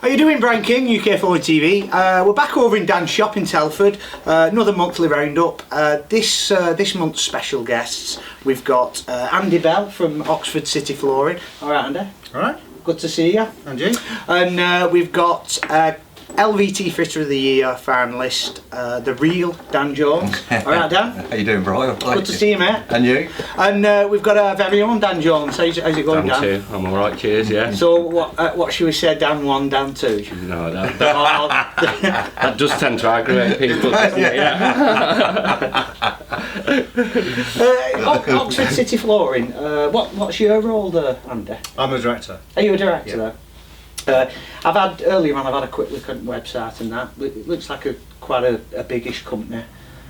How you doing, Brian King, UK Flooring TV? We're back over in Dan's shop in Telford. Another monthly roundup. This month's special guests, we've got Andy Bell from Oxford City Flooring. All right, Andy. All right. Good to see you. And you? And we've got LVT Fitter of the Year finalist, the real Dan Jones. All right, Dan. How you doing, Brian? Good to see you, mate. And you? And we've got our very own Dan Jones. How's it going, Dan? Dan? I'm all right. Cheers. Yeah. So what should we say? Dan 1, Dan 2? No, that does tend to aggravate people, doesn't it? Yeah. Oxford City Flooring. What's your role there, Andy? I'm a director. Are you a director Yeah. there? I've had a quick look at the website and that. It looks like quite a biggish company.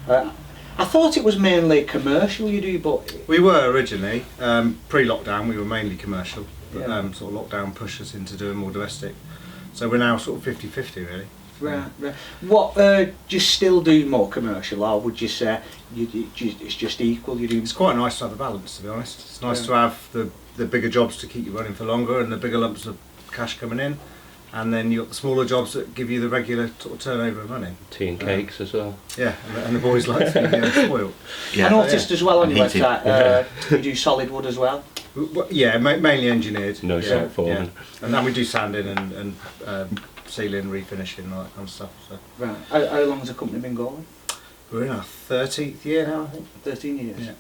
I thought it was mainly commercial you do, but We were originally, pre-lockdown, we were mainly commercial, but Yeah. sort of lockdown pushed us into doing more domestic. So we're now sort of 50-50 really. right. What do you still do more commercial, or would you say it's just equal? You do. It's quite nice to have a balance, to be honest. It's nice to have the bigger jobs to keep you running for longer and the bigger lumps of cash coming in, and then you've got the smaller jobs that give you the regular sort of turnover of money. Tea and cakes as well. Yeah, and the boys like to be spoiled. I noticed as well on your Heated. website you do solid wood as well. Yeah, mainly engineered. No yeah, soap forming. yeah. And then we do sanding and sealing, refinishing, and all that kind of stuff. So Right. How long has the company been going? we're in our 13th year now, I think. 13 years. Yeah.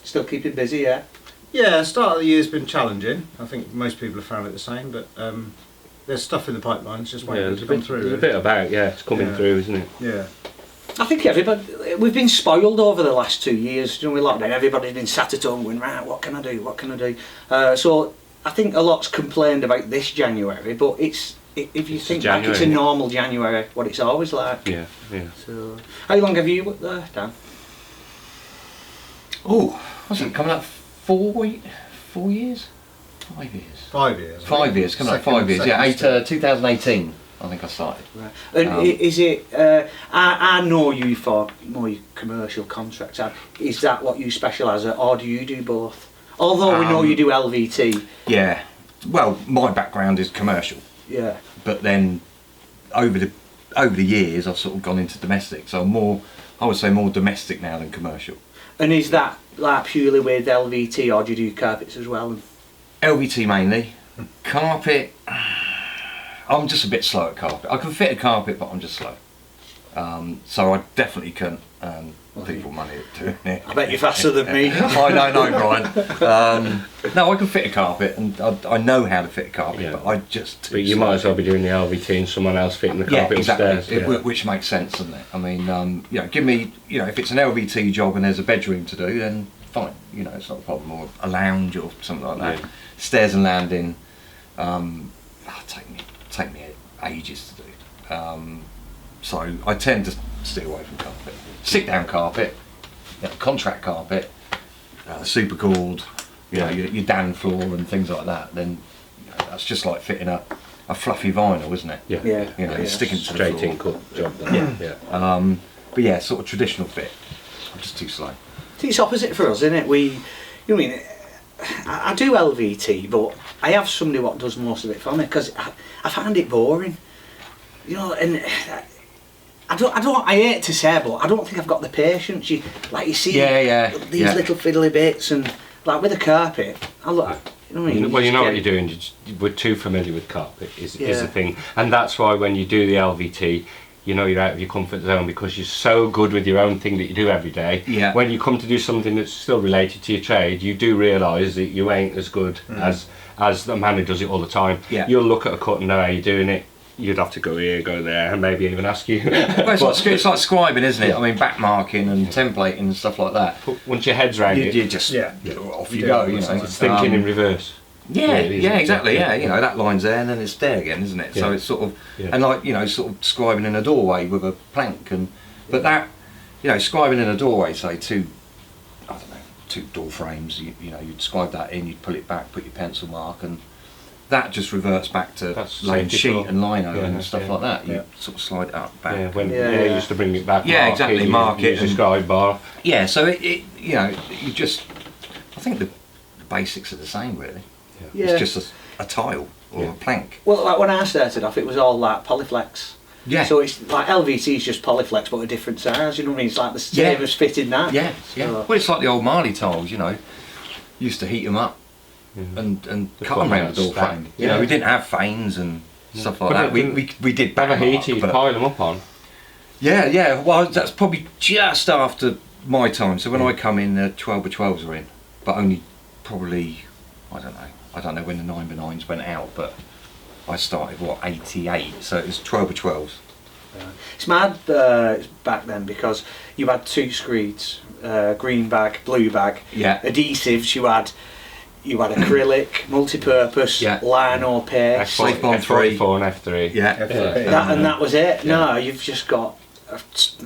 Still keeping busy, yeah. Yeah, start of the year's been challenging. I think most people have found it the same, but there's stuff in the pipeline. It's just Yeah, waiting there's to a come bit, through. there's a really. bit about, yeah, it's coming Yeah. through, isn't it? Yeah. I think we've been spoiled over the last 2 years. You know, with lockdown, everybody's been sat at home going, right, what can I do? What can I do? So I think a lot's complained about this January, but if you think back, it's a January. normal January, what it's always like. Yeah, yeah. So, how long have you worked there, Dan? Oh, what's it coming up? 4 years? 5 years? 5 years. 5 years, coming up 5 years. Yeah, 2018. I think I started. Right. And is it? I know you for more commercial contracts. Is that what you specialise at, or do you do both? Although we know you do LVT. Yeah. Well, my background is commercial, Yeah. but then over the years I've sort of gone into domestic. So I would say more domestic now than commercial. And is that like purely with LVT, or do you do carpets as well? LVT mainly. Carpet, I'm just a bit slow at carpet. I can fit a carpet, but I'm just slow. So I definitely can earn people money at doing it. I bet you're faster than me. I know, Brian. No, I can fit a carpet, and I know how to fit a carpet, Yeah. but I just. But you might as well be doing the LVT and someone else fitting the carpet upstairs. Exactly. Which makes sense, doesn't it? I mean, give me, if it's an LVT job and there's a bedroom to do, then fine. It's not a problem. Or a lounge or something like that. Yeah. Stairs and landing, take me ages to do. So I tend to stay away from carpet. Sit down carpet, contract carpet, super cooled, your Dan floor and things like that. Then that's just like fitting a fluffy vinyl, isn't it? Yeah. Yeah. You're sticking to the Straight floor. in cut job. Then. Yeah. But yeah, sort of traditional fit. I'm just too slow. I think it's opposite for us, isn't it? I do LVT, but I have somebody what does most of it for me because I find it boring. And I hate to say, but I don't think I've got the patience. You see these little fiddly bits, and like with a carpet, I look. Well, you know what you're doing. We're too familiar with carpet is the thing, and that's why when you do the LVT, you're out of your comfort zone because you're so good with your own thing that you do every day. Yeah. When you come to do something that's still related to your trade, you do realise that you ain't as good as the man who does it all the time. Yeah. You'll look at a cut and know how you're doing it. You'd have to go here, go there, and maybe even ask you. Well, it's like scribing, isn't it? I mean, backmarking and templating and stuff like that. But once your head's round it, You just off you go. it's thinking in reverse. Yeah, Really, isn't it? exactly. Yeah, that line's there and then it's there again, isn't it? So Yeah. it's sort of Yeah. and like sort of scribing in a doorway with a plank but that scribing in a doorway, say two door frames. You'd scribe that in, you'd pull it back, put your pencil mark, and that just reverts back to That's laying safety sheet floor. and lino Yeah, and stuff yeah. like that. You Yeah. sort of slide it up back. Yeah, when Yeah. you used to bring it back. Yeah, mark exactly, It, mark it use a and- scribe bar. Yeah, so you just. I think the basics are the same, really. Yeah. It's just a tile or a plank. Well, like when I started off, it was all like Polyflex. Yeah. So it's like LVT is just Polyflex, but a different size. You know what I mean? It's like the same as fitting that. Yeah, yeah. So- Well, it's like the old Marley tiles, you know. Used to heat them up and cut them around the door frame. You know, we didn't have fanes and stuff like that. We did Have a back heater, you but pile them up on. yeah, yeah. Well, that's probably just after my time. So when I come in, the 12x12s were in, but only probably, I don't know when the 9x9s went out, but I started, 88, so it was 12x12s. It's mad back then because you had two screeds, green bag, blue bag, Yeah. adhesives. You had acrylic, multi-purpose, Yeah. line or pair, Sleep on three. F44 and F3. Yeah. and that was it. Yeah. No, you've just got a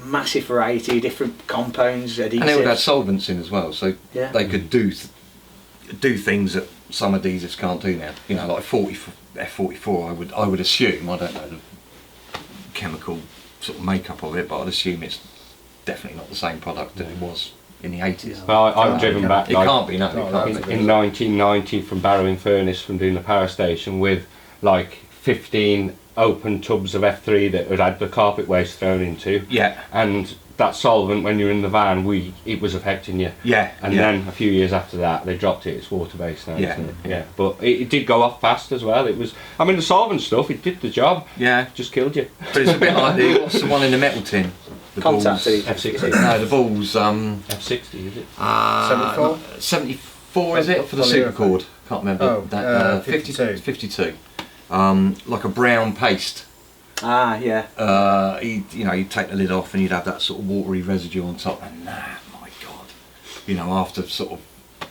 massive variety of different compounds, adhesives. And they would have solvents in as well, so Yeah. they could do things that some adhesives can't do now. You know, like F44, I would assume, I don't know the chemical sort of makeup of it, but I'd assume it's definitely not the same product that it was in the 80s. Well, I've driven back It like, can't be, no. No, It can't that's be. in 1990 from Barrow in Furnace from doing the power station with like 15 open tubs of F3 that had the carpet waste thrown into, Yeah, and that solvent when you're in the van it was affecting you, yeah, and yeah. then a few years after that they dropped it. It's water based now. Yeah. Isn't it? Yeah, but it did go off fast as well. It was, I mean, the solvent stuff, it did the job, Yeah, just killed you. but it's a bit like what's the one in the metal tin? The Contact balls. adhesive. F60. No, the balls. F60 is it? 74? 74 is it for the Polyurethane. supercord? Can't remember. Oh, 52. 52. Like a brown paste. Ah, yeah. You'd take the lid off and you'd have that sort of watery residue on top, and my God, you know, after sort of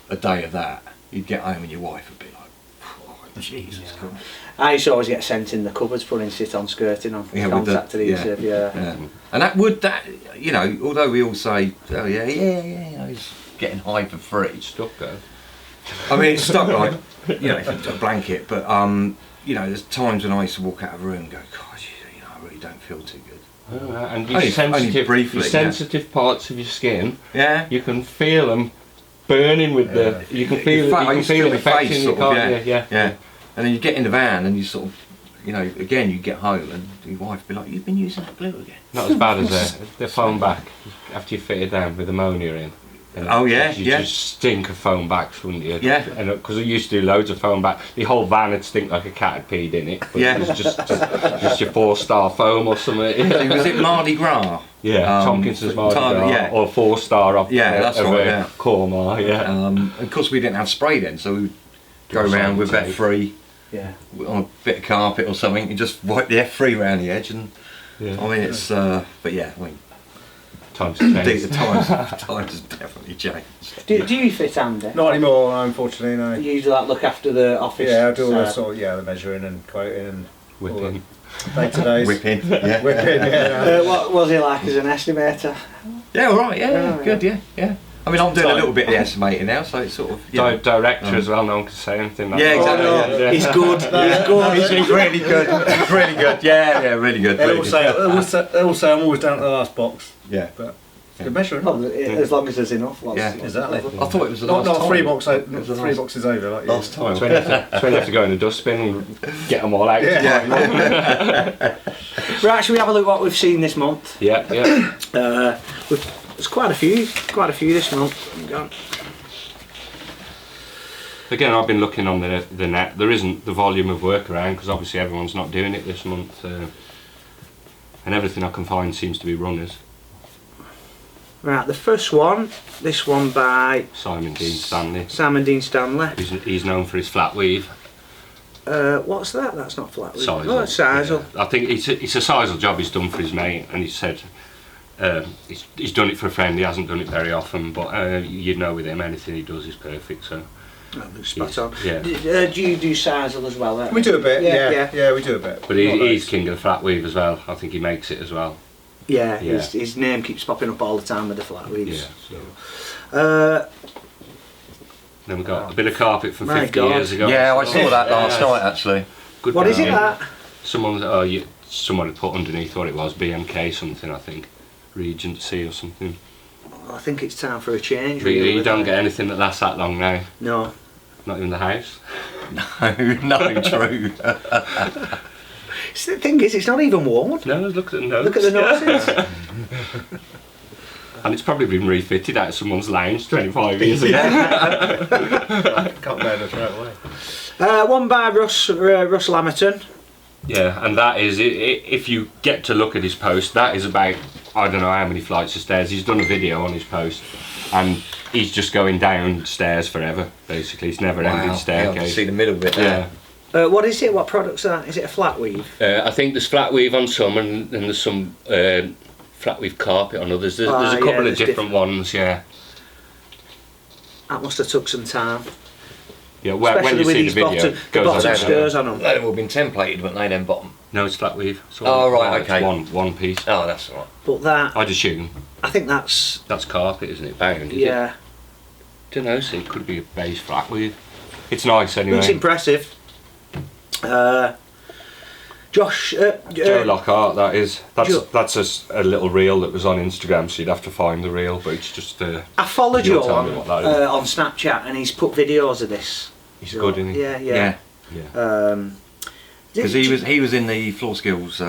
a day of that, you'd get home and your wife would be like, oh, Jesus Christ. I used to always get sent in the cupboards putting sit-on skirting on Yeah, with the- contact adhesive. Yeah. Yeah. And you know, although we all say, oh yeah, you know, it's getting high for free. Stuck though. I mean, it's stuck like, you know, if you've got a blanket, but you know, there's times when I used to walk out of a room and go, God, you know, I really don't feel too good. And your Only briefly, your sensitive parts of your skin, Yeah. you can feel them burning with the. You can feel In fact, I you can used to feel feel the my face affecting your sort of, car. Yeah. And then you get in the van and you sort of, you know, again you get home and your wife would be like, you've been using that glue again. Not as bad as the foam back after you fit it down with ammonia in. And Oh, yeah, you yeah. just stink of foam backs, wouldn't you? Yeah. And because I used to do loads of foam back, the whole van would stink like a cat had peed in it. But Yeah. it was just your 4-star foam or something. So was it Mardi Gras? Yeah, Tompkinson's Mardi Gras, yeah. or 4-star of That's of right, yeah. Cormar, yeah. Of course we didn't have spray then, so we'd go around with Tape. F3 Yeah. on a bit of carpet or something and just wipe the F3 around the edge, and Yeah. I mean it's but yeah, I mean Times have the changed. times has definitely changed. Do you fit, Andy? Not anymore, unfortunately, no. You do that, look after the office. Yeah, I do all the side? sort of, the measuring and quoting and Whipping. day-to-days. Whipping, yeah. Whipping, yeah. What was he like as an estimator? Yeah, all right, yeah, Oh, good, yeah. I mean, I'm doing a little bit of the estimating now, so it's sort of Director as well, no one can say anything. Yeah, exactly. Oh, no. Yeah. He's good. He's good. He's really good. He's really good. Yeah, really good. They Really all good. say I'm always down to the last box, Yeah. but it's good measuring. Well, as long as there's enough. Yeah. Exactly. I thought it was the Not last time. three It was boxes over like last time. That's when you have to go in the dustbin and get them all out. Yeah. Right, shall we have a look what we've seen this month? Yeah. There's quite a few this month. Go on. Again, I've been looking on the net. There isn't the volume of work around because obviously everyone's not doing it this month, and everything I can find seems to be runners. Right, the first one, this one by Simon Dean Stanley. Sam and Dean Stanley. He's known for his flat weave. What's that? That's not flat. Sisal. Oh, it's Sisal. Yeah. I think it's a Sisal job he's done for his mate, and he said he's done it for a friend. He hasn't done it very often, but you'd know with him anything he does is perfect. So Oh, looks spot on. Yeah. Do you do Sisal as well? We do a bit, Yeah, yeah, we do a bit. But he's king of the flat weave as well. I think he makes it as well. Yeah, Yeah. his name keeps popping up all the time with the flat weaves. Yeah. So. Then we got a bit of carpet from My 50 God. years ago. Yeah, I saw that last Yeah. night actually. Good What is it bargain. that? Someone had put underneath what it was, BMK something, I think, Regency or something. Well, I think it's time for a change. But you really, don't isn't get it? anything that lasts that long now, No. not even the house. No, true. The thing is, it's not even worn. No, look at the nose. Look at the noses. And it's probably been refitted out of someone's lounge 25 years ago. Can't bear to throw it away. One by Russell Hamilton. Yeah, and that is, if you get to look at his post, that is about, I don't know how many flights of stairs. He's done a video on his post, and he's just going downstairs forever, basically. It's never ending Yeah, I staircase. see the middle bit there. Yeah. What is it? What products are that? Is it a flat weave? I think there's flat weave on some, and there's some flat weave carpet on others. There's a couple of different ones, yeah. That must have took some time. Yeah, when Especially you with see these the video, bottom, it the goes bottom on skirts on them. They'd have all been templated, wouldn't they, then bottom? No, it's flat weave. So Oh, right, it's okay. one piece. Oh, that's all right. But that, I'd assume I think that's, that's carpet, isn't it? Bound, is it? yeah. Don't know, so it could be a base flat weave. It's nice anyway. Looks impressive. Josh, Joe Lockhart, that is. Joe- That's a little reel that was on Instagram, so you'd have to find the reel, but it's just. I followed You'll you tell me what that is. on Snapchat, and he's put videos of this. He's good, isn't he? Yeah, yeah. Yeah. Because he was in the Floor Skills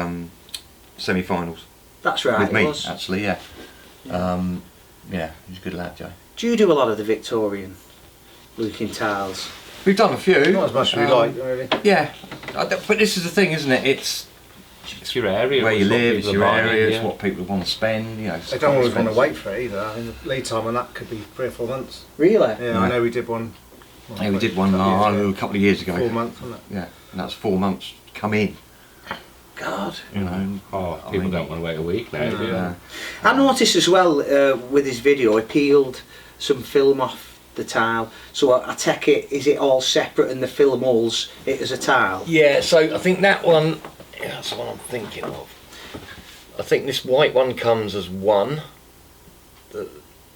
semi-finals That's right. with it me, was. actually. Yeah. Yeah, he's a good lad, Joe. Do you do a lot of the Victorian looking tiles? We've done a few. Not as much as we like, really. Yeah, but this is the thing, isn't it? It's It's your area. where you it's what live, it's people your are buying, area, it's yeah. what people want to spend. You know, it's They don't quite always want to expensive. wait for it either. I mean, the lead time on that could be 3 or 4 months. Really? Yeah, No. I know we did one. well, Yeah, we did one a couple of years ago. 4 months, wasn't it? Yeah, and that's 4 months to come in. God. You know. Oh, I people mean- don't want to wait a week now, do you? Yeah. I noticed as well with his video, he peeled some film off the tile. So I take it, is it all separate and the film holds it as a tile? Yeah, so I think that one, yeah, that's the one I'm thinking of. I think this white one comes as one,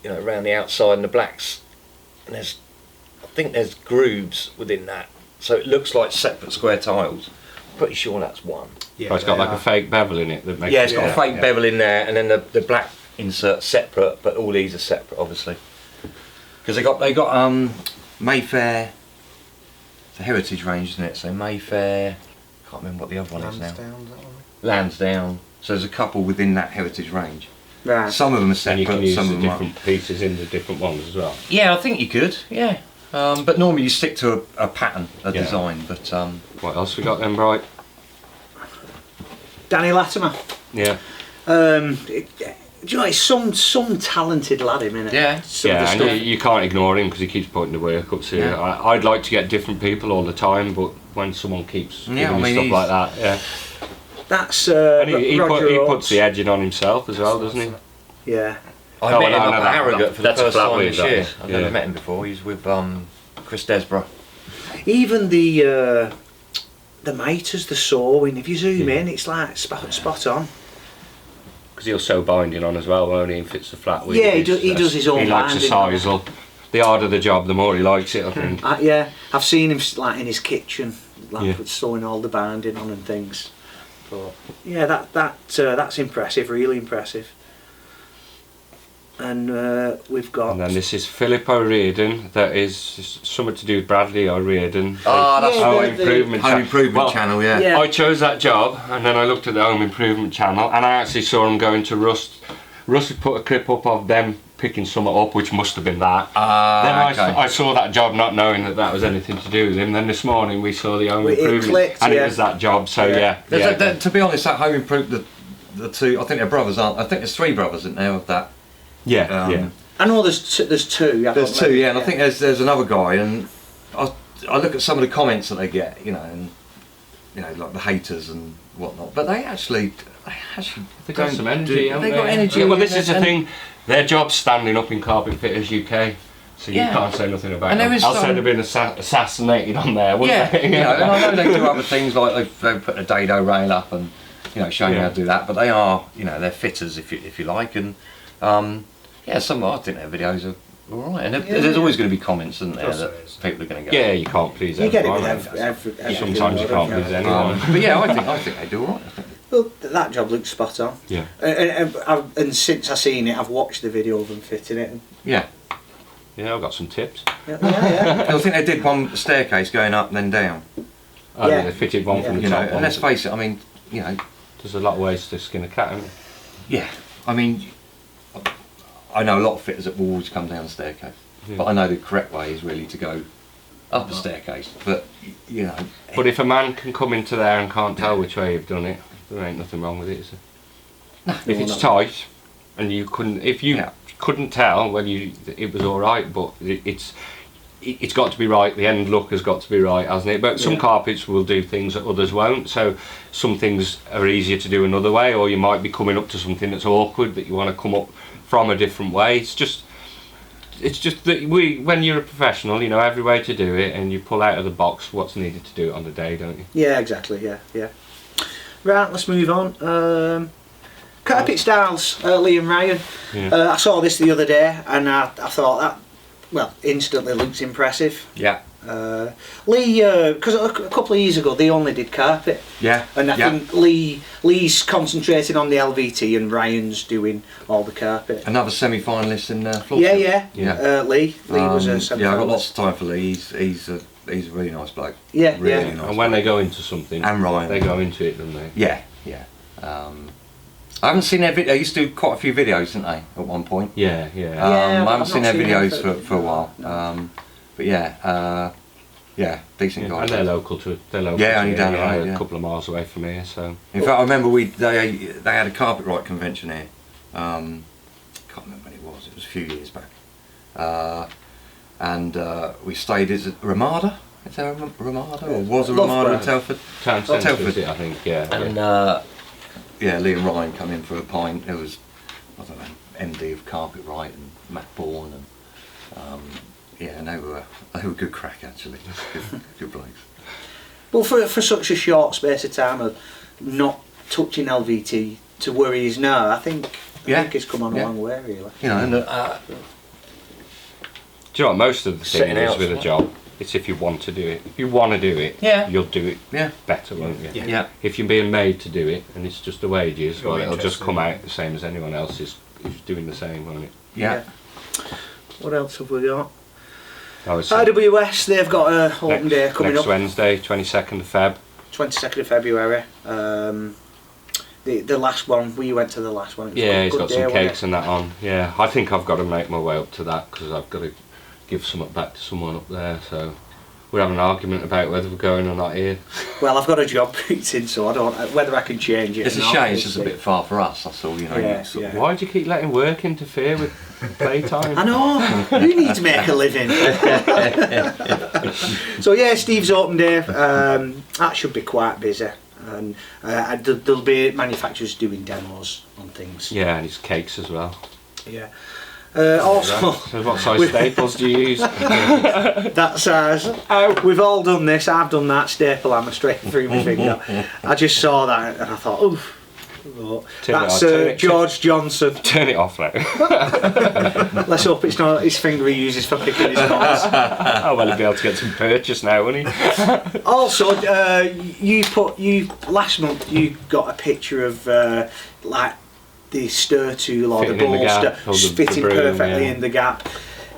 around the outside, and the blacks, and I think there's grooves within that, so it looks like separate square tiles. Pretty sure that's one. Yeah, Oh, it's got they like are. a fake bevel in it that makes Yeah, it's it, got a fake bevel in there, and then the black insert separate, but all these are separate, obviously. Because they got Mayfair, it's a heritage range, isn't it? So Mayfair, can't remember what the other one is now. Lansdowne, that one? Lansdowne. So there's a couple within that heritage range. Right. Some of them are And separate, you can use some the of them different pieces in the different ones as well. are. Yeah, I think you could. Yeah. But normally you stick to a pattern, a Yeah. design. But What else we got then, Bright? Danny Latimer. Yeah. Do you know, he's some talented lad, him, innit? Yeah. Some of Yeah, the and stuff. you can't ignore him because he keeps putting the work up to. Yeah. I'd like to get different people all the time, but when someone keeps Yeah, giving I me mean, stuff he's- like that, yeah. That's And he Roger Oates. puts the edging on himself as well, doesn't he? Yeah. I Oh, met him no, up no, at that- Harrogate for the that's a first flat time wheel, this that year. is. I've Yeah. never met him before. He's with Chris Desborough. Even the miters, the sewing, if you zoom in, it's like spot on. Because he'll sew binding on as well, won't he? If it's a flat wheel. Yeah, he does his own He likes a binding. sizel. The harder the job, the more he likes it, I think. Yeah, I've seen him like in his kitchen, like Yeah. sewing all the binding on and things. But yeah, that's impressive, really impressive. And we've got. And then this is Philip O'Riordan. That is something to do with Bradley O'Riordan. Ah, that's Yeah, Home the- Improvement Home Channel. Improvement Well, Channel, yeah. Yeah. I chose that job, and then I looked at the Home Improvement Channel, and I actually saw him going to Rust. Russ had put a clip up of them picking something up, which must have been that. Then I saw that job, not knowing that was anything to do with him. Then this morning we saw the Home It Improvement, clicked, and yeah. it was that job. So yeah, To be honest, that Home Improvement, the two, I think they're brothers, aren't I think there's 3 brothers, isn't there, of that? yeah, Um, yeah. I know there's two. There's 2, yeah, and I think there's another guy, and I look at some of the comments that they get, and like the haters and whatnot, but they actually They've got don't some energy, do- haven't they got energy. Yeah, well, this and- is the and- thing. Their job's standing up in Carpet Fitters UK, so you Yeah. can't say nothing about And there them. is I'll say some- they've been assassinated on there, wouldn't Yeah, they? and I know they do other things like they've put a dado rail up and showing you how to do that, but they are they're fitters if you like, and some I think their videos are alright, and there's always going to be comments, isn't there, Of course that there is. people are going to go. Yeah, you can't please You get it with everyone. everything. Sometimes you can't please anyone. But yeah, I think they do alright. Well, that job looks spot on. Yeah. And since I've seen it, I've watched the video of them fitting it. And Yeah. Yeah, I've got some tips. Yeah. I think they did one staircase going up and then down. Oh, Yeah. they fitted one from the You know, top. and let's face it. I mean, you know, There's a lot of ways to skin a cat, isn't there? yeah. I mean, I know a lot of fitters that will always come down the staircase, Yeah. but I know the correct way is really to go up a staircase. But you know, But if a man can come into there and can't tell which way you've done it, there ain't nothing wrong with it, is there? If it's tight and you couldn't, if you couldn't tell, well, it was all right. But it's got to be right. The end look has got to be right, hasn't it? But some carpets will do things that others won't. So some things are easier to do another way, or you might be coming up to something that's awkward that you want to come up from a different way. It's just that when you're a professional, you know every way to do it, and you pull out of the box what's needed to do it on the day, don't you? Yeah, exactly. Yeah. Right, let's move on. Carpet styles, Lee and Ryan. Yeah. I saw this the other day, and I thought that, well, instantly looks impressive. yeah, Lee, because a couple of years ago they only did carpet, yeah, and I think Lee's concentrating on the LVT and Ryan's doing all the carpet. Another semi-finalist in floor. Yeah. Yeah. Lee was a semi-finalist. Yeah, I've got lots of time for Lee. He's a really nice bloke. Yeah, really yeah. nice. And when they go into something, And Ryan. they go into it, don't they? Yeah. I haven't seen their video. They used to do quite a few videos, didn't they, at one point? Yeah. Yeah, I haven't I've seen not their seen videos them for a while. no. But yeah, decent guys. And they're local to. Yeah, only down the road, a yeah. couple of miles away from here. So. In fact, I remember they had a carpet right convention here. Can't remember when it was. It was a few years back. And we stayed. Is it Ramada? Is there a Ramada, or was a Ramada in Telford? Town centre, Telford. is it, I think. Yeah. And yeah, Lee and Ryan come in for a pint. There was, I don't know, MD of Carpet Right and Matt Bourne, and yeah, and they were good crack actually. Good blokes. Well, for such a short space of time of not touching LVT to where he is now, I think it's come on a long way, really. You know, and Do you know what? Most of the Setting thing is out, with a right? job. It's if you want to do it. If you want to do it, you'll do it better, won't you? Yeah. If you're being made to do it, and it's just the wages, well, You're it'll just interested. come out the same as anyone else is doing the same, won't it? Yeah. What else have we got? I would say IWS, they've got a open day coming next up, Wednesday, 22nd of Feb. 22nd of February. The last one, we went to the last one. It was Yeah, a he's good got day, some wasn't cakes and that on. Yeah, I think I've got to make my way up to that because I've got to give something back to someone up there. So we're having an argument about whether we're going or not here. it? Well, I've got a job booked in, so I don't whether I can change it. It's or a not, shame. we'll It's just a see. bit far for us. That's all. You know. Yeah, sort of- yeah. Why do you keep letting work interfere with playtime? I know, you need to make a living. So yeah, Steve's open day, that should be quite busy, and there'll be manufacturers doing demos on things. Yeah, and it's cakes as well. Yeah. Also, So what size staples do you use? that size. We've all done this. I've done that staple hammer straight through my finger. I just saw that and I thought, oof. Oh, that's George Johnson. Turn it off now. Let's hope it's not his finger he uses for picking his pots. Oh well, he'll be able to get some purchase now, won't he? Also, last month you got a picture of like the stir tool or Fitting the in the bolster gap, or the fitting broom, perfectly yeah. in the gap.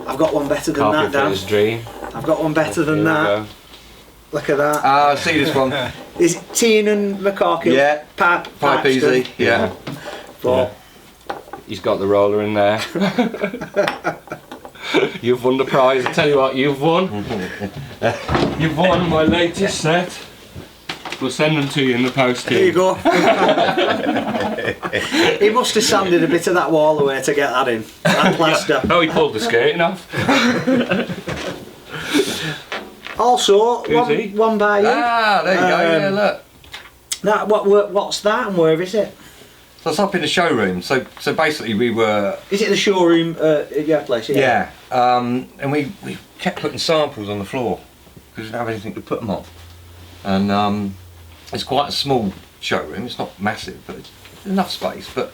I've got one better than Carpet that, Dan. fitter's dream. I've got one better than Here we that. go. Look at that. I see this one. Is it Teen and McCorkle? Yeah. Pipe Easy. Yeah. But He's got the roller in there. You've won the prize. I tell you what, you've won. You've won my latest set. We'll send them to you in the post here you go. He must have sanded a bit of that wall away to get that in. That plaster. Oh, he pulled the skirting off. Also, Who's he? one by you. Ah, there you go. Yeah, look. That what's that and where is it? So it's up in the showroom. So basically we were. Is it the showroom at your place? Yeah. And we kept putting samples on the floor because we didn't have anything to put them on. And it's quite a small showroom. It's not massive, but it's enough space. But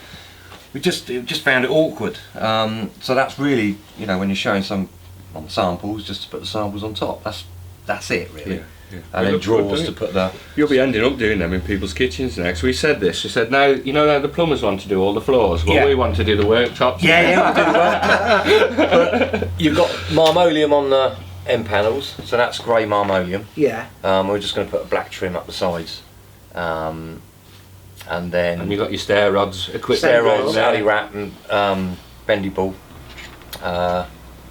we just found it awkward. So that's really, you know, when you're showing some on samples, just to put the samples on top. That's that's it really. Yeah, yeah. And then drawers to put the. You'll be ending up doing them in people's kitchens next. We said this. We said now, you know, now the plumbers want to do all the floors. Well, Yeah. we want to do the worktops. Yeah, we'll do But you've got marmoleum on the end panels, so that's grey marmoleum. Yeah. We're just going to put a black trim up the sides. And then And you got your stair rods equipped. stair rods, rods, yeah. alley wrap, and bendy ball.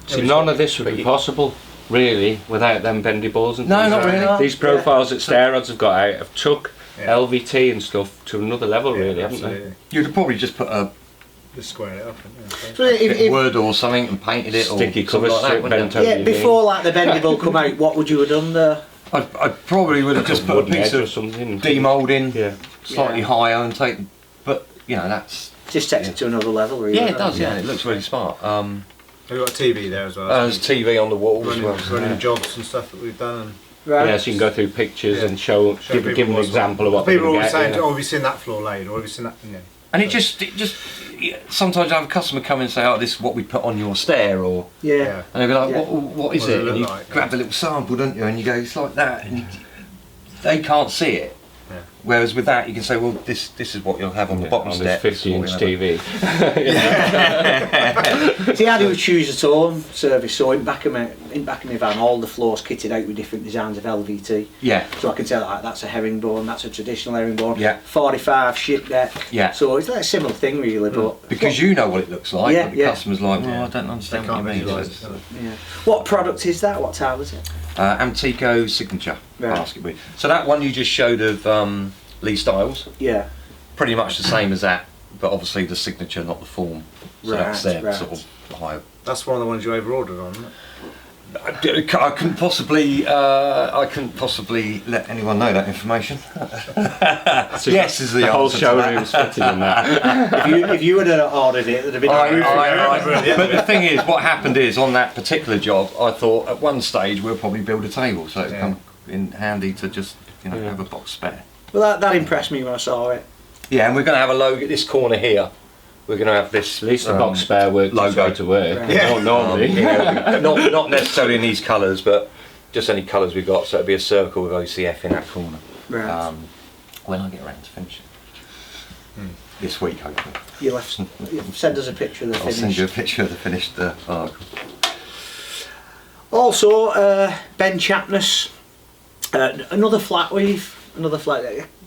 See, none of this would be possible, really, without them bendy balls and No, things. not really. These profiles that stair rods have got out have took Yeah. LVT and stuff to another level, Yeah, really, haven't they? absolutely. You'd have probably just put a Just square it up. So bit of wood or something and painted it Sticky or something cover like that, strip wouldn't bent you? over yeah, your before like the bendable come out, what would you have done there? I probody would have just put a wooden piece edge or of something. demoulding Yeah. slightly Yeah. higher and take, but you know that's Just takes it to another level, really. yeah, it doesn't does. Yeah, it looks really smart. We've got a TV there as well. There's TV on the wall as running, well. running jobs and stuff that we've done. And Right. Yeah, so you can go through pictures Yeah. and show give people an what's example of what they're people are going always to saying, get. "Oh, have you seen that floor laid?" Or have you seen that? You know. and it just yeah, sometimes I have a customer come in and say, "Oh, this is what we put on your stair," or Yeah. and they'll be like, Yeah. what is What does it? it look And you like? grab the little sample, don't you? And you go, it's like that, and they can't see it. Yeah. Whereas with that, you can say, well, this is what you'll have on the bottom on step. this 50-inch TV. See, I do a choose at home service, so in back of my van, all the floors kitted out with different designs of LVT. Yeah, So I can tell like that's a herringbone, that's a traditional herringbone. Yeah. 45 ship deck. Yeah. So it's like a similar thing, really, but because you know what it looks like, Yeah, but the yeah. customer's like, well, Yeah. I don't understand They what can't you mean. visualise So it. it's, yeah. What product is that? What tile is it? Antico signature Right. basket weave. So that one you just showed of Lee Styles, Yeah. pretty much the same as that, but obviously the signature, not the form. So that's Right, their right. sort of higher. That's one of the ones you over-ordered on, isn't it? I couldn't possibly let anyone know that information. Yes, is the whole answer to that. showroom's fitted in that. if you had ordered it, it'd have been But the thing is, what happened is on that particular job, I thought at one stage we'll probably build a table, so it'd Yeah. come in handy to just have a box spare. Well, that impressed me when I saw it. Yeah, and we're going to have a logo at this corner here. We're going to have this At least the box spare works logo. its way to work. Right. Yeah. Not normally. not necessarily in these colours, but just any colours we've got. So it'll be a circle with OCF in that corner. Right. When I get around to finishing. This week, hopefully. You'll send us a picture of the I'll finish. send you a picture of the finished article. Also, Ben Chapness, another flat weave,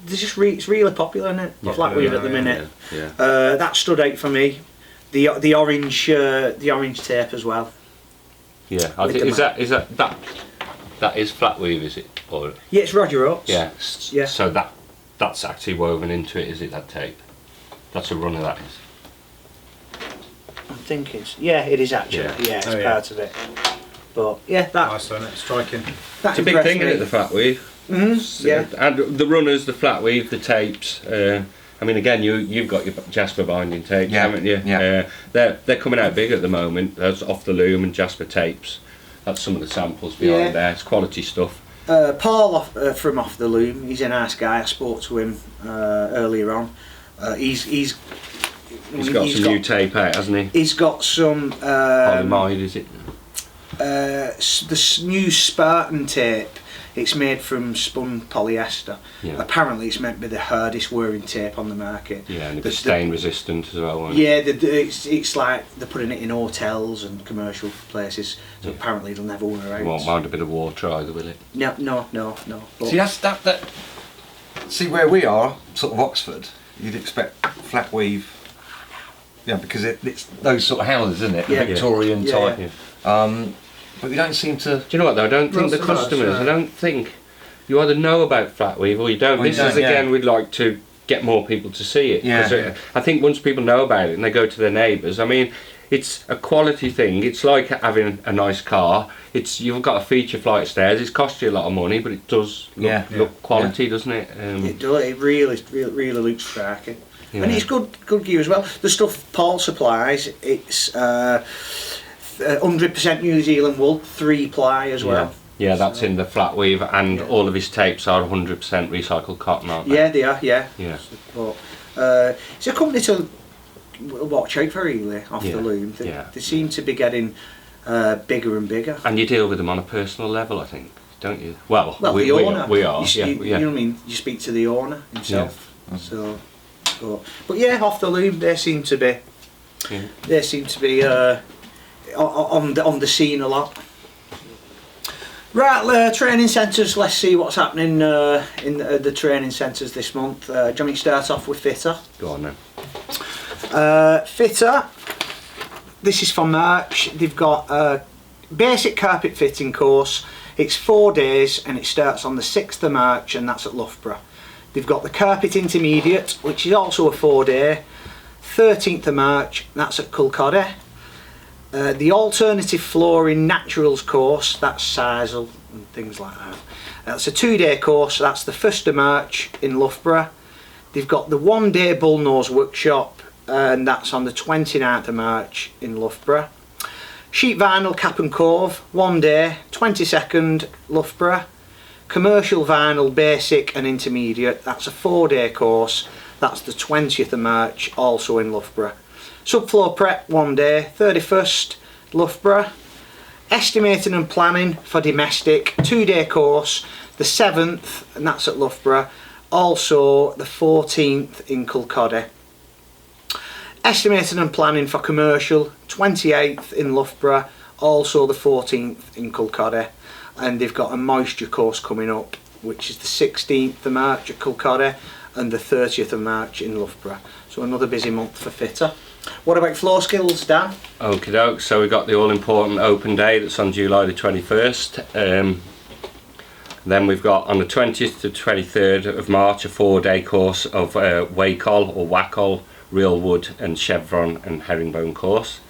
it's really popular, isn't it? Flat weave at the minute. Yeah. That stood out for me. The orange tape as well. Yeah. I With think, the is that is flat weave, is it? Or Yeah, it's Roger Oates. yeah. Yeah. So that's actually woven into it, is it? That tape. That's a runner. That is. I'm thinking. Yeah, it is actually. Yeah. Yeah, it's Oh, yeah. part of it. But yeah, that Nice, isn't it? Striking. that It's a big impressed thing, me. isn't it? The flat weave. Yeah. And the runners, the flat weave, the tapes. I mean, again, you've got your Jasper binding tapes, Yeah, haven't you? yeah. They're coming out big at the moment. Those off the loom and Jasper tapes. That's some of the samples behind Yeah. there. It's quality stuff. Paul from Off the Loom, he's a nice guy. I spoke to him earlier on. He's Got some new tape out, hasn't he? He's got some Polymide, is it? new Spartan tape. It's made from spun polyester. Yeah. Apparently, it's meant to be the hardest wearing tape on the market. Yeah, and The- it's stain resistant as well. Won't it? Yeah, it's like they're putting it in hotels and commercial places. So Yeah. apparently, it'll never wear out. It won't mind a bit of water either, will it? No. But See, that's that. See where we are, sort of Oxford. You'd expect flat weave, because it's those sort of houses, isn't it? The Yeah. Victorian Yeah. type. Yeah. But we don't seem to. Do you know what though? I don't think the Not so much, customers. I don't think you either know about flat weave or you don't. Or you This is don't, yeah. again, we'd like to get more people to see it. Yeah. 'Cause, Yeah. I think once people know about it and they go to their neighbours, I mean, it's a quality thing. It's like having a nice car. You've got a feature flight of stairs. It's cost you a lot of money, but it does look quality, doesn't it? it does. It really looks striking. Yeah. And it's good gear as well. The stuff Paul supplies, it's 100% New Zealand wool, 3-ply as well. Yeah, that's in the flat weave, and all of his tapes are 100% recycled cotton, aren't they? Yeah, they are. Yeah. Yeah. But it's a company to watch out for, really, Off Yeah, the Loom. They, yeah. they seem to be getting bigger and bigger. And you deal with them on a personal level, I think. don't you? Well, Well, we the owner. we are. You know what I mean? You speak to the owner himself. So, but yeah, off the loom, they seem to be. Yeah. They seem to be on the scene a lot. Right, training centres. Let's see what's happening in the training centres this month. Do you want me to start off with Fitter? Go on then. Fitter. This is for March. They've got a basic carpet fitting course. It's 4 days and it starts on the 6th of March, and that's at Loughborough. They've got the carpet intermediate, which is also a 4-day, 13th of March, that's at Culcoddy. The alternative flooring naturals course, that's Sizewell and things like that. That's a 2-day course, that's the 1st of March in Loughborough. They've got the 1-day bullnose workshop, and that's on the 29th of March in Loughborough. Sheet vinyl cap and cove, 1 day, 22nd Loughborough. Commercial vinyl basic and intermediate, that's a 4-day course, that's the 20th of March, also in Loughborough. Subfloor prep, 1 day, 31st Loughborough. Estimating and planning for domestic, 2-day course, the 7th, and that's at Loughborough, also the 14th in Culcoddy. Estimating and planning for commercial, 28th in Loughborough, also the 14th in Culcoddy. And they've got a moisture course coming up, which is the 16th of March at Culcoddy and the 30th of March in Loughborough. So another busy month for Fitter. What about floor skills, Dan? Okie doke, so we've got the all important open day that's on July the 21st. Then we've got on the 20th to 23rd of March a 4-day course of Wacol or Wacol, Real Wood and Chevron and Herringbone course.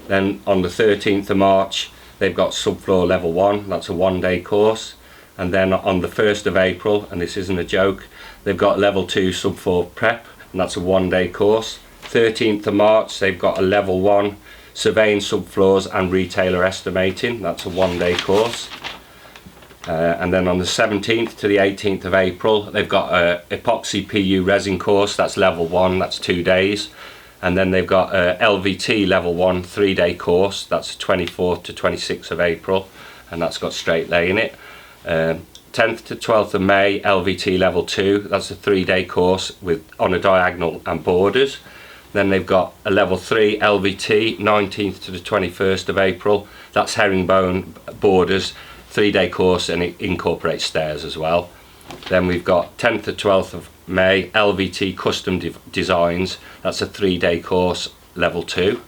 Then on the 13th of March they've got subfloor level 1, that's a 1-day course. And then on the 1st of April, and this isn't a joke, they've got level 2 subfloor prep, and that's a 1-day course. 13th of March they've got a level 1 surveying subfloors and retailer estimating, that's a 1-day course. And then on the 17th to the 18th of April they've got a epoxy PU resin course, that's level 1, that's 2 days. And then they've got a LVT level 1 3-day course, that's 24th to 26th of April, and that's got straight lay in it. 10th to 12th of May LVT level 2, that's a 3-day course on a diagonal and borders. Then they've got a level 3 LVT 19th to the 21st of April, that's herringbone borders, 3-day course, and it incorporates stairs as well. Then we've got 10th to 12th of May LVT custom designs, that's a 3-day course level 2.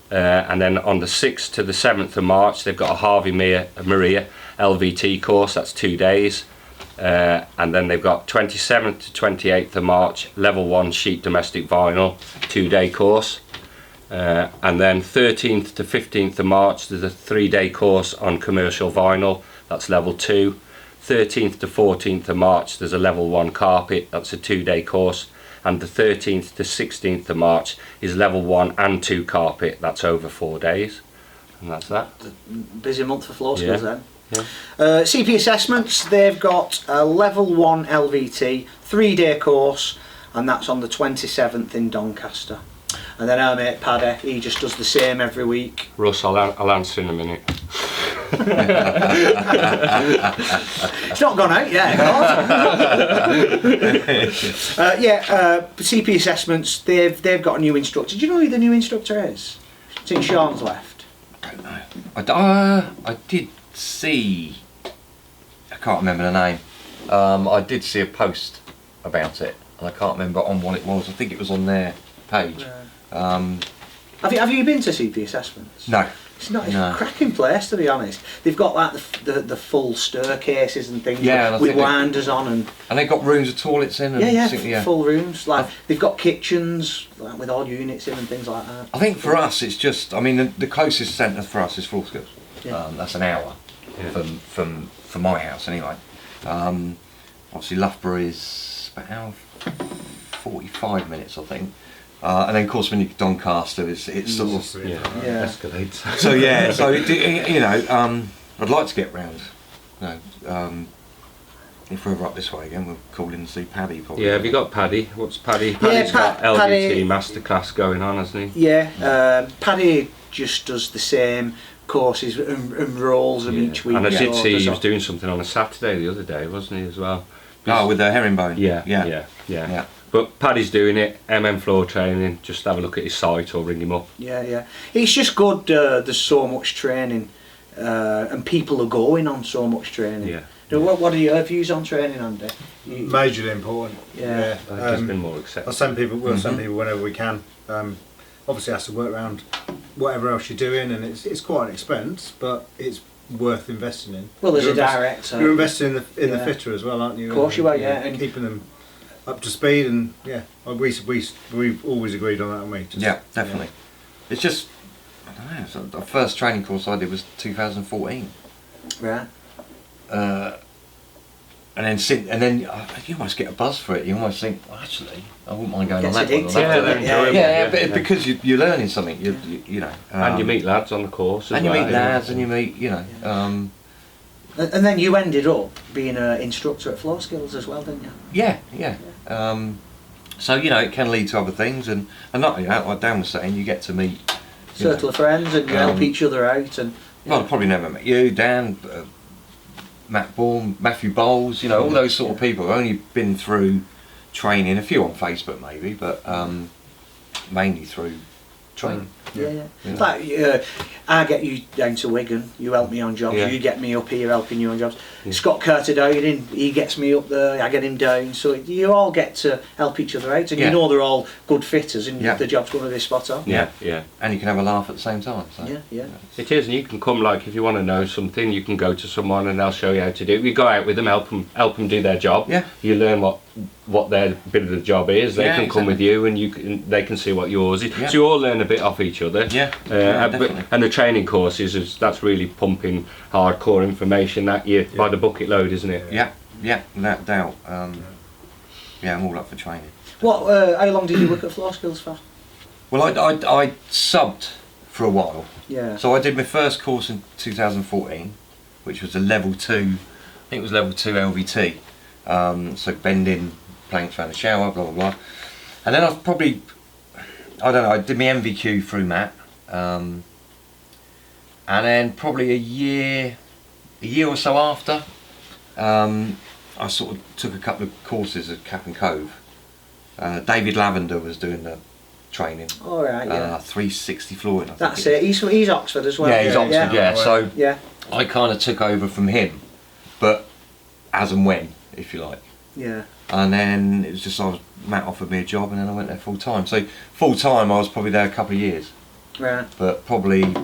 And then on the 6th to the 7th of March they've got a Harvey Maria LVT course, that's 2 days. And then they've got 27th to 28th of March level 1 sheet domestic vinyl 2-day course. And then 13th to 15th of March there's a 3-day course on commercial vinyl, that's level 2. 13th to 14th of March there's a level 1 carpet, that's a 2-day course. And the 13th to 16th of March is level 1 and 2 carpet, that's over 4 days. And that's that. Busy month for floor skills then. Yeah. CP assessments, they've got a level 1 LVT 3-day course, and that's on the 27th in Doncaster. And then our mate Paddy, he just does the same every week. Russ, I'll answer in a minute. It's not gone out yet. CP assessments, they've got a new instructor. Do you know who the new instructor is? Since Sean's left. I don't know. I did see, I can't remember the name. I did see a post about it, and I can't remember on what it was. I think it was on their page. Have you been to CP assessments? No. It's not a cracking place, to be honest. They've got like the full staircases and things, with winders on, and they've got rooms with toilets in. And full rooms. Like they've got kitchens like, with odd units in and things like that. I think for us, it's just. I mean, the closest centre for us is Floor Skills. Yeah. That's an hour from my house anyway. Obviously, Loughborough is about an hour 45 minutes, I think. And then, of course, when you get Doncaster, it's sort of escalates. So I'd like to get round. If we're ever up this way again, we'll call in and see Paddy. Probably. Yeah, have you got Paddy? What's Paddy? Paddy's got LVT masterclass going on, hasn't he? Yeah, Paddy just does the same courses and roles of each week. And I did see he was on. doing something on a Saturday the other day, wasn't he, as well? Oh, with the herringbone. Yeah. But Paddy's doing it, floor training, just have a look at his site or ring him up. Yeah. It's just good, there's so much training, and people are going on so much training. Yeah. What are your views on training, Andy? Majorly important. Yeah. I think it's been more accepted. I'll send people whenever we can. Obviously, it has to work around whatever else you're doing, and it's quite an expense, but it's worth investing in. Well, as a director, you're investing in the fitter as well, aren't you? Of course you are, and keeping them up to speed, and we've always agreed on that, haven't we? Yeah, definitely. It's just, I don't know. So the first training course I did was 2014. Right. And then you almost get a buzz for it. You almost think, well, actually, I wouldn't mind going on that one. Yeah, because you're learning something. You know, and you meet lads on the course. And you meet lads, and you meet, and then you ended up being an instructor at Floor Skills as well, didn't you? Yeah. So it can lead to other things, and not like Dan was saying, you get to meet circle of friends, and you help each other out. And well, I probably never met you, Dan. Matt Bourne, Matthew Bowles, all those sort of people. I've only been through training, a few on Facebook maybe, but mainly through training. Like, I get you down to Wigan, you help me on jobs, you get me up here helping you on jobs. Scott Curtidone, he gets me up there, I get him down, so you all get to help each other out, and you know they're all good fitters, and the job's going to be spot on. Yeah. And you can have a laugh at the same time. So. Yeah. It is, and you can come, like, if you want to know something, you can go to someone and they'll show you how to do it. You go out with them, help them do their job. Yeah. You learn what their bit of the job is. They can come with you, and they can see what yours is. So you all learn a bit off each other. Yeah. And the training courses, that's really pumping hardcore information that you by the bucket load, isn't it? Yeah, without doubt. I'm all up for training. How long did you work at Floor Skills for? Well, I subbed for a while. Yeah. So I did my first course in 2014, which was a level 2, I think it was level 2 LVT. So bending planks around the shower, blah blah blah. And then I did my MVQ through Matt. And then probably a year or so after, I sort of took a couple of courses at Cap and Cove. David Lavender was doing the training. All right, 360 flooring. That's it. He's Oxford as well. Yeah, he's Oxford. Yeah. So I kind of took over from him, but as and when, if you like. Yeah. And then it was just Matt offered me a job, and then I went there full time. So full time, I was probably there a couple of years. Right. But probably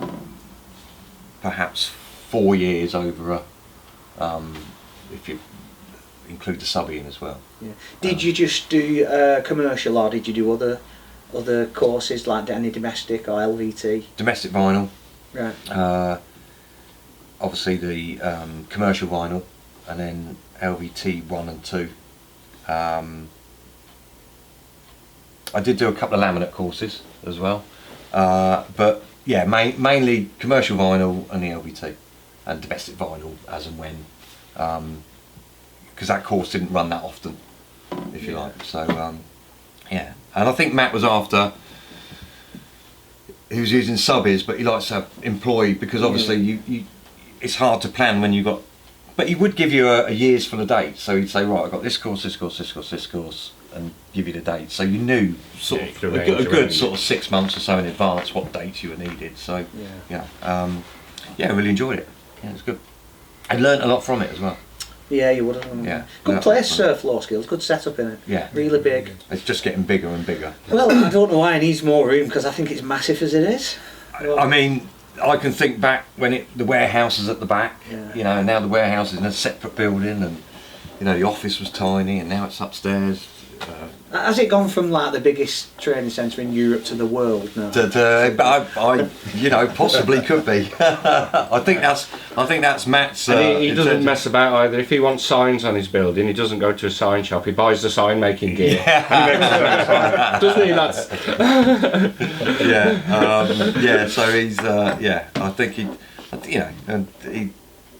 perhaps 4 years over if you include the subbing as well. Yeah. Did you just do commercial, or did you do other courses like any domestic or LVT? Domestic vinyl. Right. Obviously the commercial vinyl, and then LVT 1 and 2. I did do a couple of laminate courses as well, but yeah, mainly commercial vinyl and the LVT, and domestic vinyl as and when, because that course didn't run that often, if you like. So yeah, and I think Matt was after, he was using subbies, but he likes to have employed, because obviously you it's hard to plan when you've got, but he would give you a year's full of dates. So he'd say, right, I've got this course, and give you the dates, so you knew sort of a good sort of 6 months or so in advance what dates you were needed. So really enjoyed it. Yeah, it was good. I learnt a lot from it as well. Yeah, you would have. Yeah. Good place, Floor Skills. Good setup in it. Yeah. Really big. It's just getting bigger and bigger. Well, I don't know why it needs more room, because I think it's massive as it is. I mean, I can think back when the warehouse is at the back, and now the warehouse is in a separate building, and the office was tiny, and now it's upstairs. Has it gone from like the biggest training centre in Europe to the world now? I possibly could be. I think that's Matt's. And he doesn't mess about either. If he wants signs on his building, he doesn't go to a sign shop. He buys the sign making gear. Yeah. Doesn't he, lads? So he's. I think and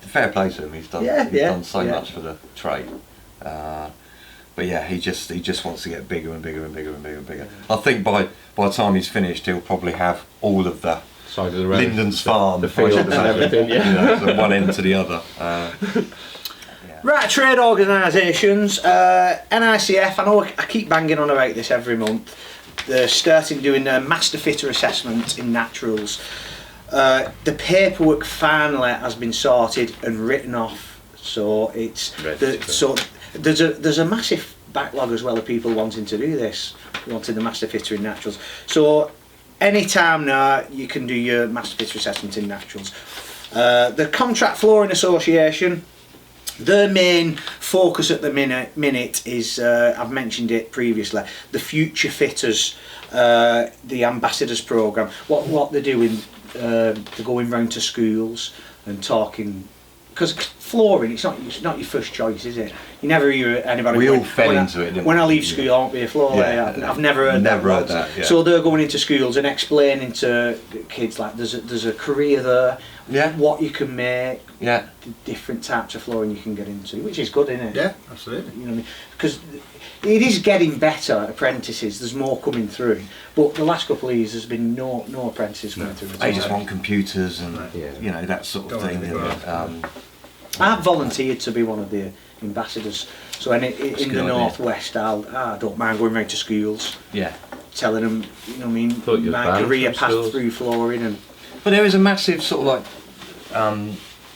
fair play to him. He's done so much for the trade. But yeah, he just wants to get bigger and bigger and bigger and bigger and bigger. I think by the time he's finished, he'll probably have all of the side of the road. Linden's Farm. The fields and everything, yeah. From one end to the other. Right, trade organisations, NICF, I know I keep banging on about this every month. They're starting doing their master fitter assessment in naturals. The paperwork finally has been sorted and written off, so there's a massive backlog as well of people wanting to do this, wanting the master fitter in naturals. So any time now you can do your master fitter assessment in naturals. The Contract Flooring Association, their main focus at the minute is, I've mentioned it previously, the Future Fitters, the Ambassadors Programme. What they're doing, they're going round to schools and talking, because flooring, it's not your first choice, is it? You never hear anybody. We all fell into it, didn't we? When I leave school, I won't be a floor layer. I've never heard that. Yeah. So they're going into schools and explaining to kids like there's a career there. Yeah. What you can make. Yeah. The different types of flooring you can get into, which is good, isn't it? Yeah, absolutely. You know what I mean? Because it is getting better, apprentices. There's more coming through, but the last couple of years there's been no apprentices coming through. They just want computers and you know, that sort of thing. I've volunteered to be one of the ambassadors, so in the northwest, I don't mind going round to schools, telling them, you know what I mean, my career path through flooring. And but there is a massive sort of like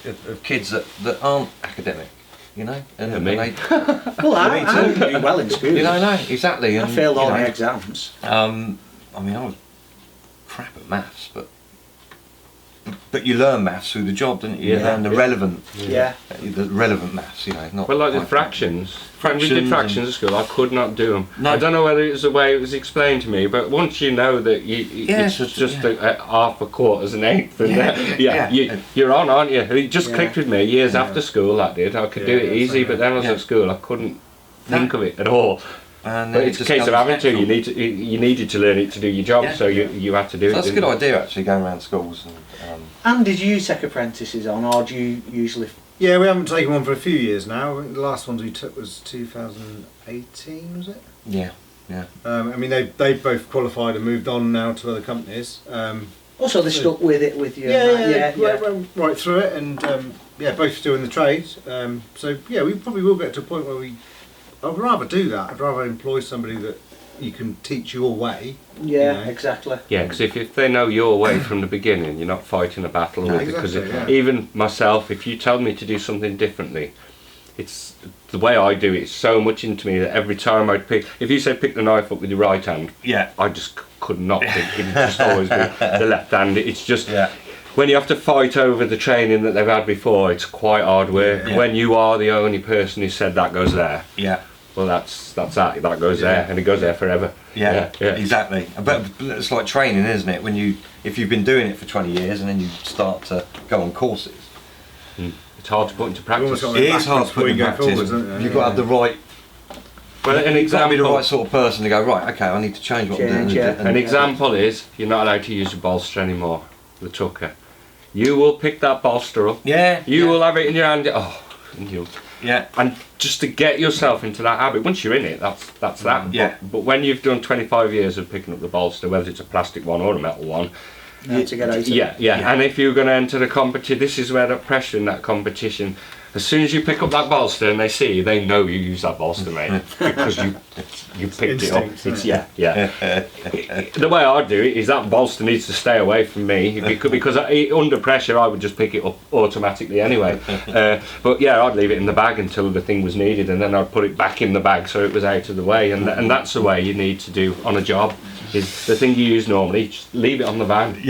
of kids that aren't academic, you know, and me. they, well, I didn't do well in school. you know, no, exactly. I And, failed all you know, my exams. I mean, I was crap at maths, but you learn maths through the job, don't you? You learn the relevant, the relevant maths, you know. Not well, like the fractions. We did fractions at school. I could not do them. No. I don't know whether it's the way it was explained to me, but once you know that it's just a half, a quarters, an eighth, and you're on, aren't you? It just clicked with me years after school. That did. I could do it easy, but then I was at school. I couldn't think of it at all. And but it's a case of having to. You needed to learn it to do your job, so you had to do it. That's a good idea, actually, going around schools. And did you take apprentices on, or do you usually? Yeah, we haven't taken one for a few years now. I think the last ones we took was 2018, was it? Yeah. I mean, they both qualified and moved on now to other companies. Also, they stuck with it with you. Went right through it, and both still in the trade. So yeah, we probably will get to a point where I'd rather do that. I'd rather employ somebody that you can teach your way. Yeah, you know. exactly. Yeah, because if they know your way from the beginning, you're not fighting a battle with it. Because even myself, if you tell me to do something differently, it's the way I do it. It's so much into me that every time I'd if you say pick the knife up with your right hand, I just could not pick it. It'd just always be the left hand. It's just when you have to fight over the training that they've had before, it's quite hard work. When you are the only person who said that goes there. Well, that's that goes there, and it goes there forever. Yeah, exactly. But it's like training, isn't it? If you've been doing it for 20 years and then you start to go on courses, it's hard to put into practice. It is hard to put into practice. You've got to have the right. Well, an You've got to be the example. right sort of person to go, right, okay, I need to change what I'm doing. An example is you're not allowed to use the bolster anymore, the tucker. You will pick that bolster up. You will have it in your hand. And just to get yourself into that habit, once you're in it, that's that. But when you've done 25 years of picking up the bolster, whether it's a plastic one or a metal one, to get out of it. And if you're going to enter the competition, this is where the pressure in that competition. As soon as you pick up that bolster and they see you, they know you use that bolster, mate, because you picked it up. It's, The way I do it is that bolster needs to stay away from me because under pressure I would just pick it up automatically anyway. But I'd leave it in the bag until the thing was needed, and then I'd put it back in the bag so it was out of the way. And that's the way you need to do on a job. Is the thing you use normally, just leave it on the bag.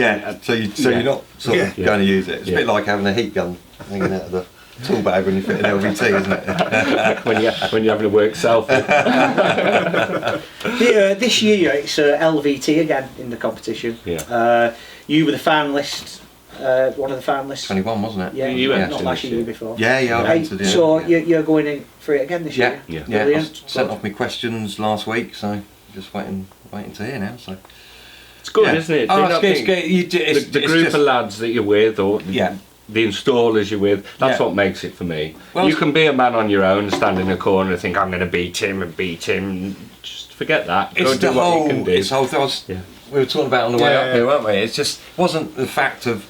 So you're not sort of going to use it. It's a bit like having a heat gun hanging out of the tool bag when you fit an LVT, isn't it? when you're having a work selfie. This year it's LVT again in the competition. You were the finalist, one of the finalists. 21, wasn't it? Yeah, you went not last year, before. So you're going in for it again this year? I sent off my questions last week, so just waiting to hear now. So it's good, isn't it? The group of lads that you're with, or the installers you're with, that's what makes it for me. Well, you can be a man on your own, stand in a corner and think I'm going to beat him. Just forget that. It's the whole. It's whole. we were talking about on the way Yeah, up here, weren't we? It just wasn't the fact of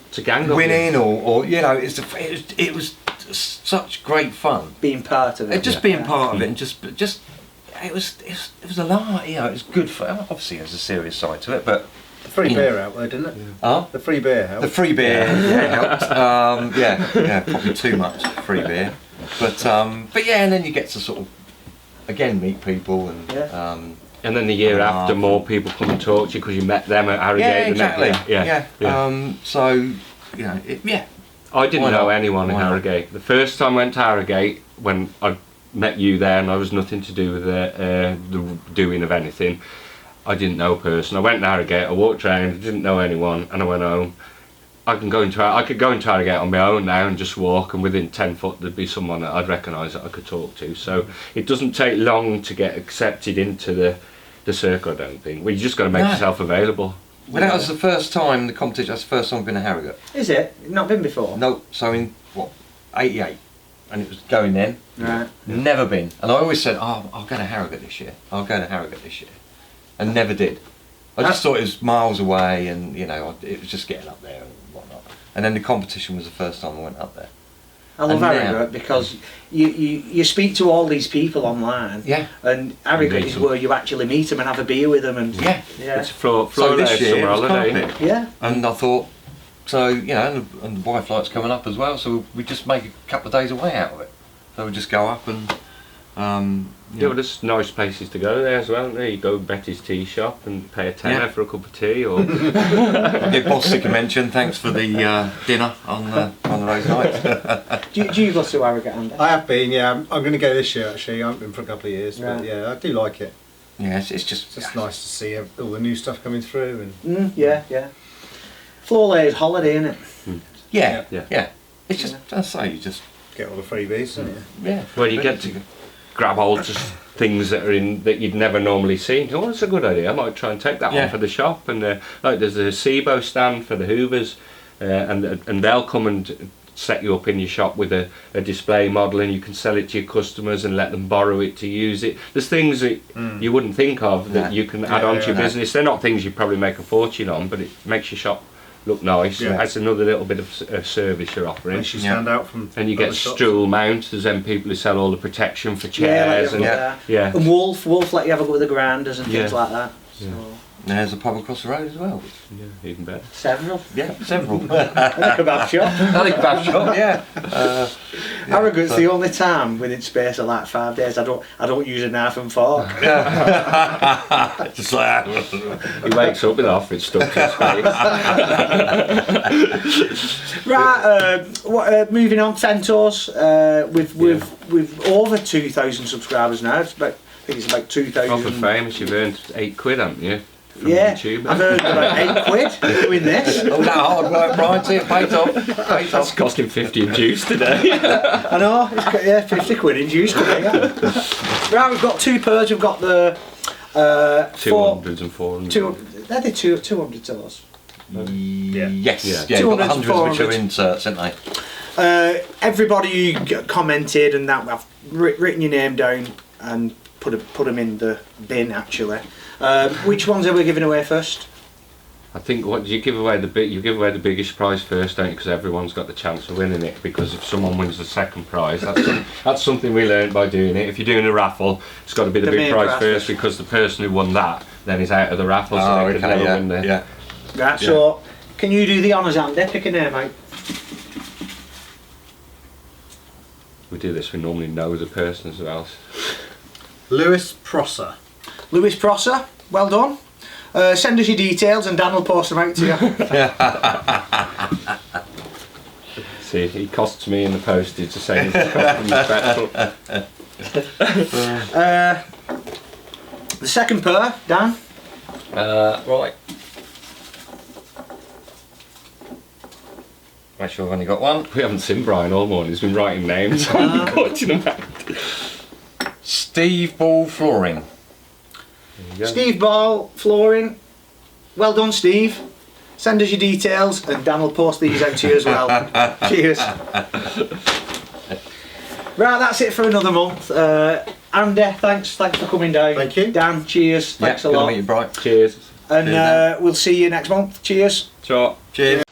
It's a gang up winning or you know, it was such great fun. Being part of it. Just being part of it, and just it was a lot. You know, it was good for. Obviously, there's a serious side to it, but The free beer out there, didn't it? The free beer helped. the free beer helped. Yeah, probably too much free beer, but yeah, and then you get to sort of again meet people and. And then the year after, more people come and talk to you because you met them at Harrogate. Yeah, exactly. Yeah. So, you know, I didn't Why know not? anyone in Why not? Harrogate. The first time I went to Harrogate, when I met you there, and I was nothing to do with the doing of anything. I didn't know a person. I went to Harrogate. I walked around. Didn't know anyone, and I went home. I could go into Harrogate on my own now and just walk, and within 10 foot there'd be someone that I'd recognise that I could talk to. So it doesn't take long to get accepted into the circle, I don't think. Well, you just got to make yourself available. well, that was the first time the competition. That's the first time I've been to Harrogate. Is it? Not been before? No, so in '88, and it was going then. Right. Never been, and I always said, "Oh, I'll go to Harrogate this year. I'll go to Harrogate this year," and never did. I just thought it was miles away, and you know, it was just getting up there and whatnot. And then the competition was the first time I went up there. I love And now- Harrogate because you speak to all these people online, Yeah. and Harrogate is where you actually meet them and have a beer with them, and Yeah. It's a floor So this year summer it was holiday. carpet. yeah. And I thought, so you know, and the wife light's coming up as well, so we just make a couple of days away out of it. So we just go up and Yeah, well, there's nice places to go there as well. There you go, Betty's tea shop, and pay a tenner for a cup of tea. Or give Boss Stick a mention. Thanks for the dinner on those nights. Do you go to Harrogate, Andy? I have been, yeah. I'm going to go this year actually. I haven't been for a couple of years, Right. but yeah, I do like it. Yeah, it's just It's just nice to see all the new stuff coming through and Yeah. Floor layers holiday, innit? yeah. Yeah. It's just I say you just get all the freebies. Don't you? yeah. well, you get to grab hold of things that are in that you'd never normally see. Oh, that's a good idea. I might try and take that Yeah. one for the shop. And like there's a SIBO stand for the Hoovers, and they'll come and set you up in your shop with a display model, and you can sell it to your customers and let them borrow it to use it. There's things that you wouldn't think of that you can add on to your business. They're not things you probably make a fortune on, but it makes your shop look nice. Yeah. That's another little bit of service you're offering. Makes you stand out from. And you get other shops. stool mounts. There's them people who sell all the protection for chairs. Yeah. And Wolf let you have a go with the grinders and things Yeah. like that. So, There's a pub across the road as well. Yeah, even better. several. Yeah, several. And a kebab shop. I think kebab shop. Yeah. Harrogate's the only time within space of like 5 days I don't use a knife and fork. Just like He wakes up with half it stuck to his face. Right, moving on, Fentos. With over 2,000 subscribers now. I think it's about 2,000. Proper famous, you've earned £8, haven't you? From Yeah, YouTube. I've earned about £8 doing this. all that hard work, Brian. See it paid off. Paid That's off. costing 50 in juice today. I know, it's 50 quid in juice coming out. Right, we've got two pairs. We've got the 200s and 400s. They're the 200 to us. Yes. Yeah. Yeah. You've got the 200s, hundreds which are 400s. inserts, aren't they? Everybody commented, and that I've written your name down and put them in the bin actually. Which ones are we giving away first? I think you give away the biggest prize first, don't you? Because everyone's got the chance of winning it. Because if someone wins the second prize, that's something we learned by doing it. If you're doing a raffle, it's got to be the big main prize prize first, because the person who won that then is out of the raffle, so they could never win the. Yeah. Right, so can you do the honours, Andy? Pick a name out. We do this. We normally know the person as well. Lewis Prosser. Lewis Prosser, well done. Send us your details and Dan will post them out to you. See, he costs me in the postage the same as it costs in the petrol. The second pair, Dan. Right. Make sure I've only got one. We haven't seen Brian all morning. He's been writing names on cutting them out. Steve Ball Flooring. Steve Ball, flooring. Well done, Steve. Send us your details and Dan will post these out to you as well. Cheers. Right, that's it for another month. Andy, thanks for coming down. Thank you. Dan, cheers. Thanks a Good to lot. meet you, Bright. Cheers. And we'll see you next month. Cheers. Sure. Cheers.